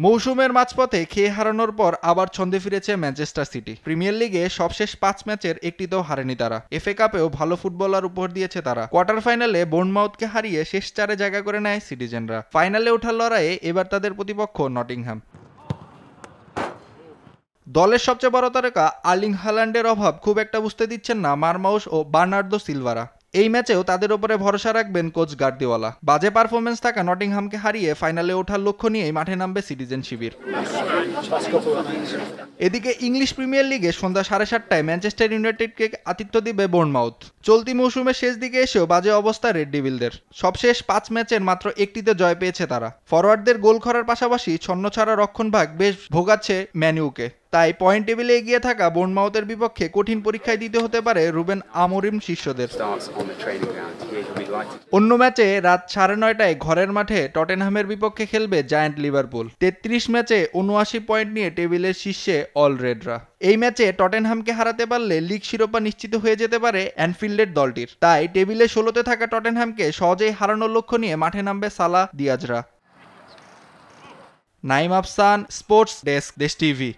মৌসুমের মাঝপথে খেয়ে হারানোর পর আবার ছন্দে ফিরেছে ম্যানচেস্টার সিটি। প্রিমিয়ার লিগে সবশেষ ৫ ম্যাচের একটিতেও হারেনি তারা। এফএ কাপেও ভালো ফুটবলার উপহার দিয়েছে তারা। কোয়ার্টার ফাইনালে বোর্নমাউথকে হারিয়ে শেষ ৪-এ জায়গা করে নেয় সিটিজেনরা। ফাইনালে ওঠার লড়াইয়ে এবার তাদের প্রতিপক্ষ নটিংহ্যাম। দলের সবচেয়ে বড় তারকা আর্লিং হাল্যান্ডের অভাব খুব একটা বুঝতে দিচ্ছেন না মারমাউস ও বার্নার্দো সিলভারা। এই ম্যাচেও তাদের উপরে ভরসা রাখবেন কোচ গার্দিওলা। বাজে পারফরমেন্স থাকা নটিংহ্যামকে হারিয়ে ফাইনালে ওঠার লক্ষ্য নিয়েই মাঠে নামবে সিটিজেন শিবির। এদিকে ইংলিশ প্রিমিয়ার লিগে সন্ধ্যা 7:30টায় ম্যানচেস্টার ইউনাইটেডকে আতিথ্য দিবে বোর্নমাউথ। চলতি মৌসুমের শেষ দিকে এসেও বাজে অবস্থা রেড ডেভিলদের। সবশেষ ৫ ম্যাচের মাত্র একটিতে জয় পেয়েছে তারা। ফরোয়ার্ডদের গোল করার পাশাপাশি ছন্নছাড়া রক্ষণভাগ বেশ ভোগাচ্ছে ম্যানইউকে। তাই পয়েন্ট টেবিলে এগিয়ে থাকা বোর্নমাউথের বিপক্ষে কঠিন পরীক্ষায় দিতে হতে পারে রুবেন আমোরিম শিষ্যদের। অন্য ম্যাচে রাত 9:30টায় ঘরের মাঠে টটেনহামের বিপক্ষে খেলবে জায়ান্ট লিভারপুল। 33 ম্যাচে 79 পয়েন্ট নিয়ে টেবিলের শীর্ষে অল রেডরা। এই ম্যাচে টটেনহামকে হারাতে পারলে লিগ শিরোপা নিশ্চিত হয়ে যেতে পারে অ্যানফিল্ডের দলটির। তাই টেবিলে 16তে থাকা টটেনহামকে সহজেই হারানোর লক্ষ্য নিয়ে মাঠে নামবে সালা দিয়াজরা। নাইম আফসান, স্পোর্টস ডেস্ক, দেশ টিভি।